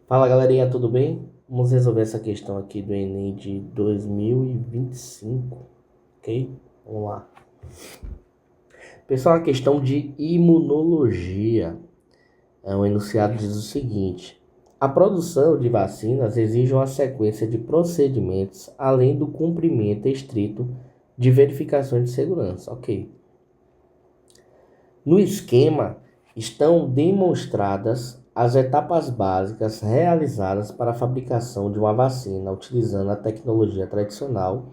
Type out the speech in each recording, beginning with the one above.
Fala galerinha, tudo bem? Vamos resolver essa questão aqui do Enem de 2025, ok? Vamos lá. Pessoal, a questão de imunologia. O enunciado diz o seguinte: a produção de vacinas exige uma sequência de procedimentos além do cumprimento estrito de verificações de segurança, ok? No esquema estão demonstradas as etapas básicas realizadas para a fabricação de uma vacina utilizando a tecnologia tradicional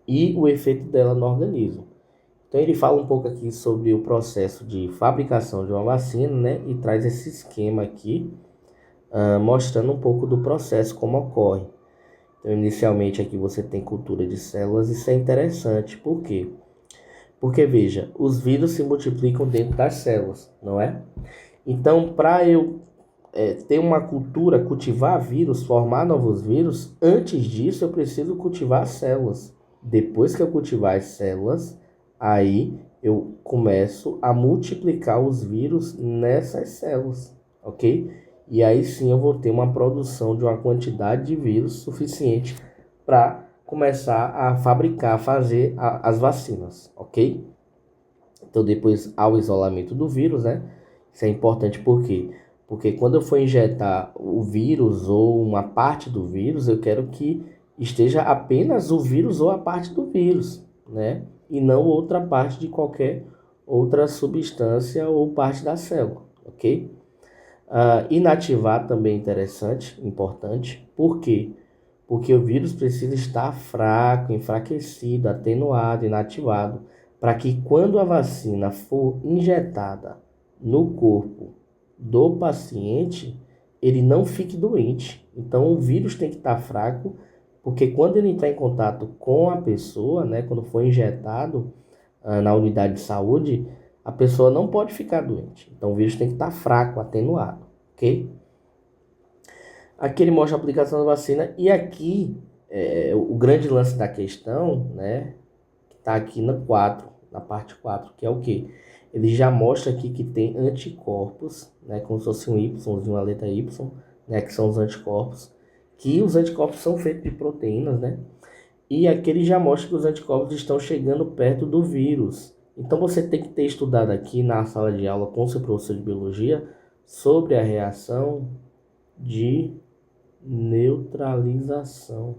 e o efeito dela no organismo. Então ele fala um pouco aqui sobre o processo de fabricação de uma vacina, né? E traz esse esquema aqui, mostrando um pouco do processo, como ocorre. Então inicialmente aqui você tem cultura de células, isso é interessante, por quê? Porque veja, os vírus se multiplicam dentro das células, não é? Então, para eu ter uma cultura, cultivar vírus, formar novos vírus, antes disso eu preciso cultivar células. Depois que eu cultivar as células, aí eu começo a multiplicar os vírus nessas células, ok? E aí sim eu vou ter uma produção de uma quantidade de vírus suficiente para começar a fabricar, fazer as vacinas, ok? Então depois há o isolamento do vírus, né? Isso é importante por quê? Porque quando eu for injetar o vírus ou uma parte do vírus, eu quero que esteja apenas o vírus ou a parte do vírus, né? E não outra parte de qualquer outra substância ou parte da célula, ok? Inativar também é interessante, importante. Por quê? Porque o vírus precisa estar fraco, enfraquecido, atenuado, inativado, para que quando a vacina for injetada no corpo do paciente, ele não fique doente. Então o vírus tem que estar fraco, porque quando ele entrar em contato com a pessoa, né, quando for injetado na unidade de saúde, a pessoa não pode ficar doente. Então o vírus tem que estar fraco, atenuado, ok? Aqui ele mostra a aplicação da vacina e aqui o grande lance da questão, né, que está aqui no 4, na parte 4, que é o que? Ele já mostra aqui que tem anticorpos, né, como se fosse um Y, de uma letra Y, né, que são os anticorpos, que os anticorpos são feitos de proteínas, né, e aqui ele já mostra que os anticorpos estão chegando perto do vírus. Então você tem que ter estudado aqui na sala de aula com seu professor de biologia sobre a reação de neutralização,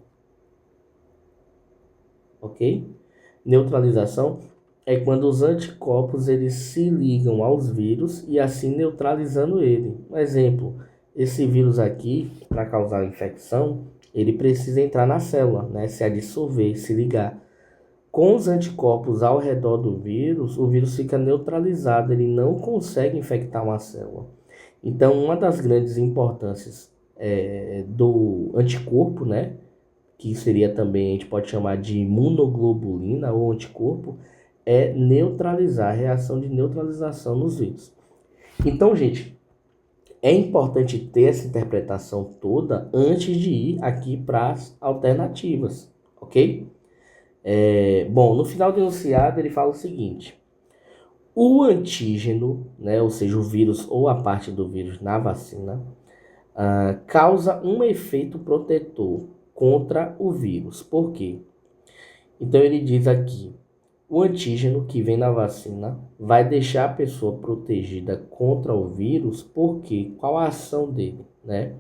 ok? Neutralização é quando os anticorpos eles se ligam aos vírus e assim neutralizando ele. Um exemplo, esse vírus aqui, para causar infecção, ele precisa entrar na célula, né? Se adsorver, se ligar. Com os anticorpos ao redor do vírus, o vírus fica neutralizado, ele não consegue infectar uma célula. Então, uma das grandes importâncias do anticorpo, né, que seria também, a gente pode chamar de imunoglobulina ou anticorpo, é neutralizar, a reação de neutralização nos vírus. Então, gente, é importante ter essa interpretação toda antes de ir aqui para as alternativas, ok? Bom, no final do enunciado ele fala o seguinte: o antígeno, né, ou seja, o vírus ou a parte do vírus na vacina, causa um efeito protetor contra o vírus. Por quê? Então ele diz aqui, o antígeno que vem na vacina vai deixar a pessoa protegida contra o vírus, porque qual a ação dele, né?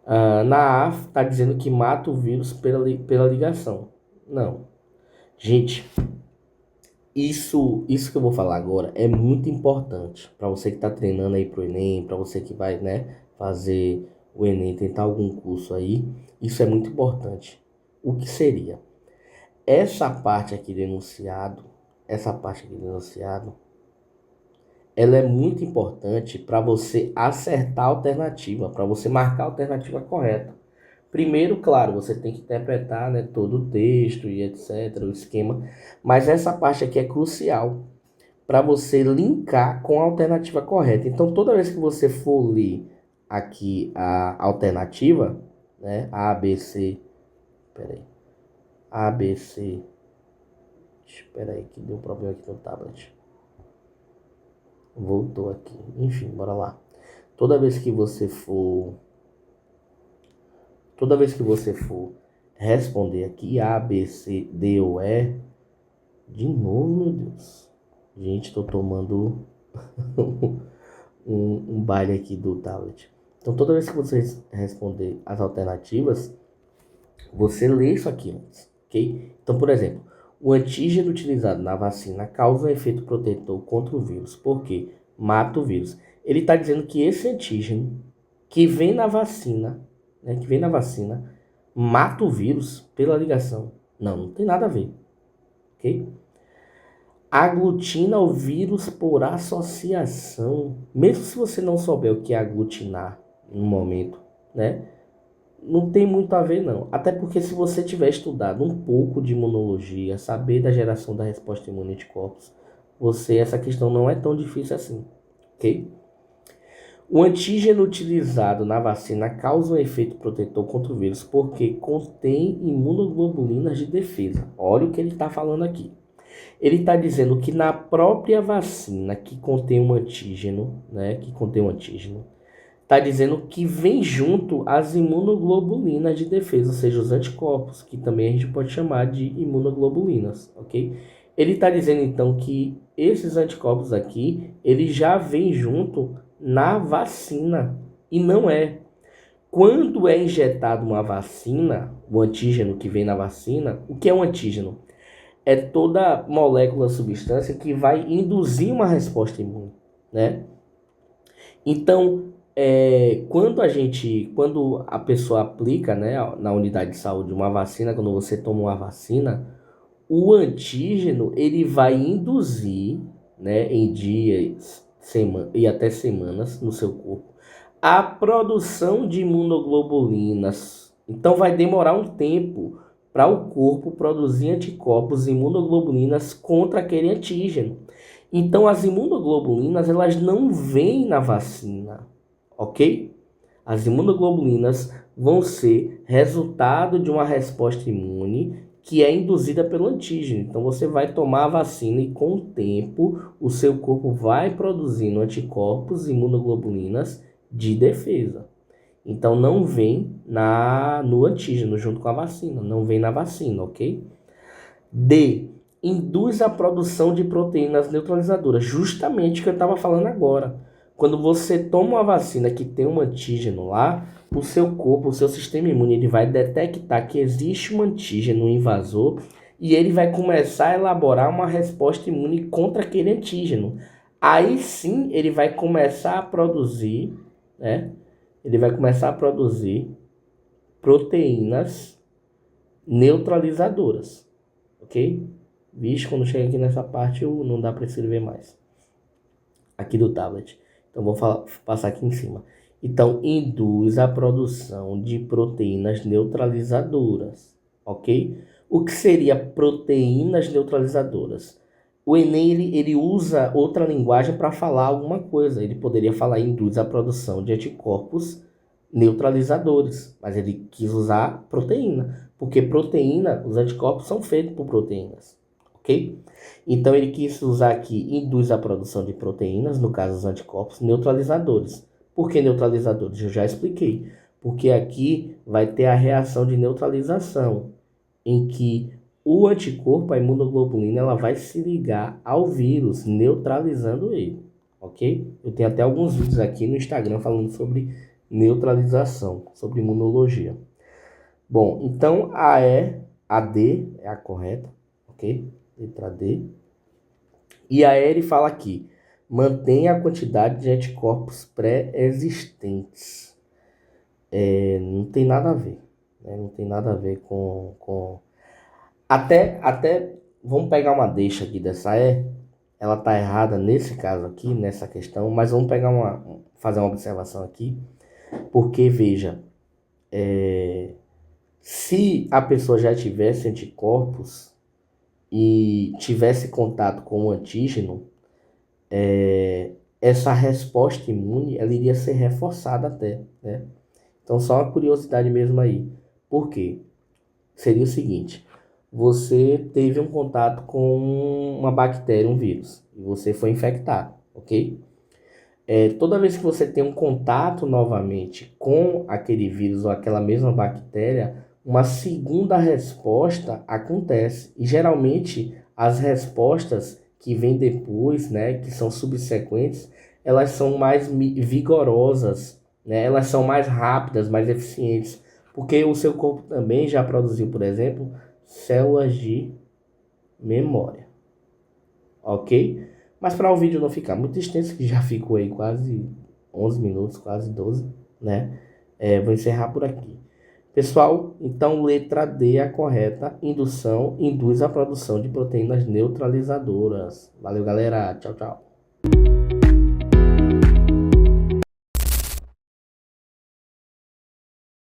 Na A está dizendo que mata o vírus pela ligação. Não. Gente, isso que eu vou falar agora é muito importante para você que está treinando aí pro Enem, para você que vai, né, fazer o Enem, tentar algum curso aí. Isso é muito importante. O que seria? Essa parte aqui do enunciado, essa parte aqui do enunciado, ela é muito importante para você acertar a alternativa, para você marcar a alternativa correta. Primeiro, claro, você tem que interpretar, né, todo o texto e etc, o esquema, mas essa parte aqui é crucial para você linkar com a alternativa correta. Então, toda vez que você for ler aqui a alternativa, né, A, B, C, peraí, A, B, C, espera aí que deu um problema aqui no tablet. Voltou aqui. Enfim, bora lá. Toda vez que você for toda vez que você for responder aqui A, B, C, D ou E, de novo, meu Deus. Gente, tô tomando um baile aqui do tablet. Então, toda vez que você responder as alternativas, você lê isso aqui antes, ok? Então, por exemplo, o antígeno utilizado na vacina causa um efeito protetor contra o vírus. Por quê? Mata o vírus. Ele está dizendo que esse antígeno que vem na vacina, mata o vírus pela ligação. Não, não tem nada a ver, ok? Aglutina o vírus por associação. Mesmo se você não souber o que é aglutinar no momento, né? Não tem muito a ver, não. Até porque se você tiver estudado um pouco de imunologia, saber da geração da resposta imune de anticorpos, essa questão não é tão difícil assim, ok? O antígeno utilizado na vacina causa um efeito protetor contra o vírus porque contém imunoglobulinas de defesa. Olha o que ele está falando aqui. Ele está dizendo que na própria vacina que contém um antígeno, está dizendo que vem junto as imunoglobulinas de defesa, ou seja, os anticorpos, que também a gente pode chamar de imunoglobulinas, ok? Ele está dizendo então que esses anticorpos aqui, eles já vêm junto na vacina, e não é. Quando é injetado uma vacina, o antígeno que vem na vacina, o que é um antígeno? É toda molécula, substância que vai induzir uma resposta imune, né? Então, quando a pessoa aplica, né, na unidade de saúde uma vacina, quando você toma uma vacina, o antígeno ele vai induzir, né, em dias e até semanas no seu corpo a produção de imunoglobulinas. Então vai demorar um tempo para o corpo produzir anticorpos e imunoglobulinas contra aquele antígeno. Então as imunoglobulinas elas não vêm na vacina, ok? As imunoglobulinas vão ser resultado de uma resposta imune que é induzida pelo antígeno. Então você vai tomar a vacina e com o tempo o seu corpo vai produzindo anticorpos e imunoglobulinas de defesa. Então não vem no antígeno junto com a vacina, não vem na vacina, ok? D. Induz a produção de proteínas neutralizadoras, justamente o que eu estava falando agora. Quando você toma uma vacina que tem um antígeno lá, o seu corpo, o seu sistema imune, ele vai detectar que existe um antígeno invasor e ele vai começar a elaborar uma resposta imune contra aquele antígeno. Aí sim ele vai começar a produzir, né? Ele vai começar a produzir proteínas neutralizadoras, ok? Vixe, quando chega aqui nessa parte não dá para escrever mais. Aqui do tablet. Então vou passar aqui em cima. Então induz a produção de proteínas neutralizadoras, ok? O que seria proteínas neutralizadoras? O Enem ele usa outra linguagem para falar alguma coisa. Ele poderia falar induz a produção de anticorpos neutralizadores, mas ele quis usar proteína, porque proteína, os anticorpos são feitos por proteínas, ok? Então ele quis usar aqui induz a produção de proteínas, no caso os anticorpos neutralizadores. Por que neutralizadores? Eu já expliquei. Porque aqui vai ter a reação de neutralização, em que o anticorpo, a imunoglobulina, ela vai se ligar ao vírus, neutralizando ele, ok? Eu tenho até alguns vídeos aqui no Instagram falando sobre neutralização, sobre imunologia. Bom, então a D é a correta, ok? Letra D. E a E ele fala aqui, mantenha a quantidade de anticorpos pré-existentes. Não tem nada a ver, né? Não tem nada a ver com... Até vamos pegar uma deixa aqui dessa E, ela tá errada nesse caso aqui, nessa questão, mas vamos fazer uma observação aqui, porque veja, se a pessoa já tivesse anticorpos e tivesse contato com o antígeno, essa resposta imune ela iria ser reforçada até, né? Então só uma curiosidade mesmo aí. Por quê? Seria o seguinte, você teve um contato com uma bactéria, um vírus, e você foi infectado, ok? Toda vez que você tem um contato novamente com aquele vírus ou aquela mesma bactéria, uma segunda resposta acontece. E geralmente as respostas que vêm depois, né, que são subsequentes, elas são mais vigorosas, né? Elas são mais rápidas, mais eficientes, porque o seu corpo também já produziu, por exemplo, células de memória, ok? Mas para o vídeo não ficar muito extenso, que já ficou aí quase 11 minutos, quase 12, né? Vou encerrar por aqui. Pessoal, então letra D é a correta. Indução induz a produção de proteínas neutralizadoras. Valeu, galera. Tchau, tchau.